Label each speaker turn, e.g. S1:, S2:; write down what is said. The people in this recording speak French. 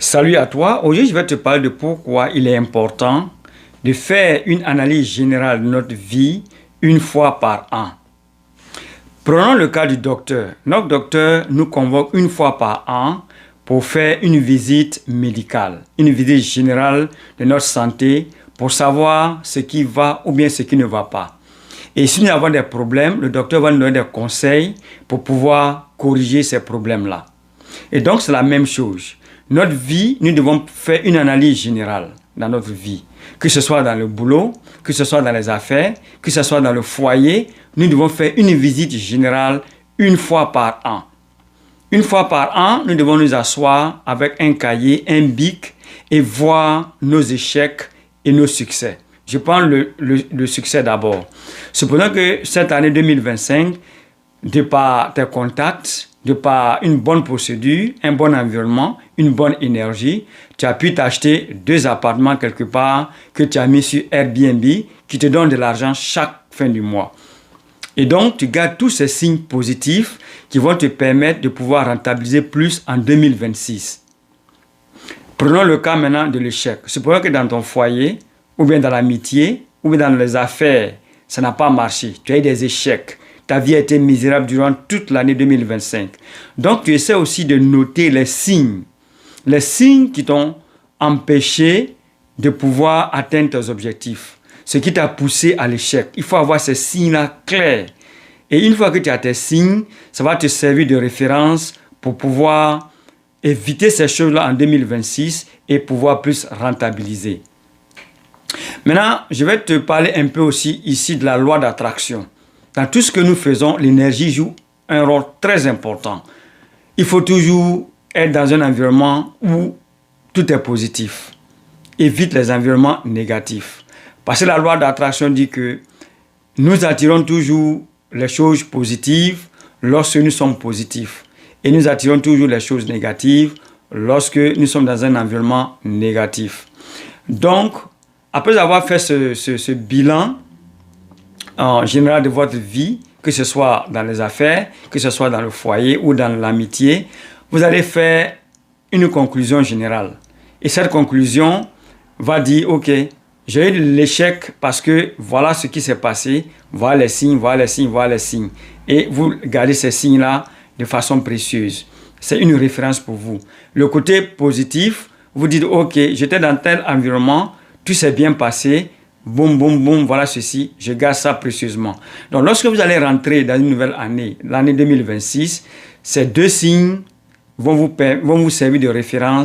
S1: Salut à toi. Aujourd'hui, je vais te parler de pourquoi il est important de faire une analyse générale de notre vie une fois par an. Prenons le cas du docteur. Notre docteur nous convoque une fois par an pour faire une visite médicale, une visite générale de notre santé pour savoir ce qui va ou bien ce qui ne va pas. Et si nous avons des problèmes, le docteur va nous donner des conseils pour pouvoir corriger ces problèmes-là. Et donc, c'est la même chose. Notre vie, nous devons faire une analyse générale dans notre vie. Que ce soit dans le boulot, que ce soit dans les affaires, que ce soit dans le foyer, nous devons faire une visite générale une fois par an. Une fois par an, nous devons nous asseoir avec un cahier, un bic et voir nos échecs et nos succès. Je prends le succès d'abord. Supposons que cette année 2025, de par tes contacts, de par une bonne procédure, un bon environnement, une bonne énergie, tu as pu t'acheter 2 appartements quelque part que tu as mis sur Airbnb qui te donne de l'argent chaque fin du mois. Et donc, tu gardes tous ces signes positifs qui vont te permettre de pouvoir rentabiliser plus en 2026. Prenons le cas maintenant de l'échec. Supposons que dans ton foyer, ou bien dans l'amitié, ou bien dans les affaires, ça n'a pas marché. Tu as eu des échecs. Ta vie a été misérable durant toute l'année 2025. Donc, tu essaies aussi de noter les signes qui t'ont empêché de pouvoir atteindre tes objectifs. Ce qui t'a poussé à l'échec. Il faut avoir ces signes-là clairs. Et une fois que tu as tes signes, ça va te servir de référence pour pouvoir éviter ces choses-là en 2026 et pouvoir plus rentabiliser. Maintenant, je vais te parler un peu aussi ici de la loi d'attraction. Dans tout ce que nous faisons, l'énergie joue un rôle très important. Il faut toujours être dans un environnement où tout est positif. Évite les environnements négatifs. Parce que la loi d'attraction dit que nous attirons toujours les choses positives lorsque nous sommes positifs. Et nous attirons toujours les choses négatives lorsque nous sommes dans un environnement négatif. Donc, après avoir fait ce bilan en général de votre vie, que ce soit dans les affaires, que ce soit dans le foyer ou dans l'amitié, vous allez faire une conclusion générale. Et cette conclusion va dire, ok, j'ai eu l'échec parce que voilà ce qui s'est passé, voilà les signes, voilà les signes, voilà les signes. Et vous gardez ces signes-là de façon précieuse. C'est une référence pour vous. Le côté positif, vous dites, ok, j'étais dans tel environnement, tout s'est bien passé, boum, boum, boum, voilà ceci, je garde ça précieusement. Donc, lorsque vous allez rentrer dans une nouvelle année, l'année 2026, ces 2 signes vont vous servir de référence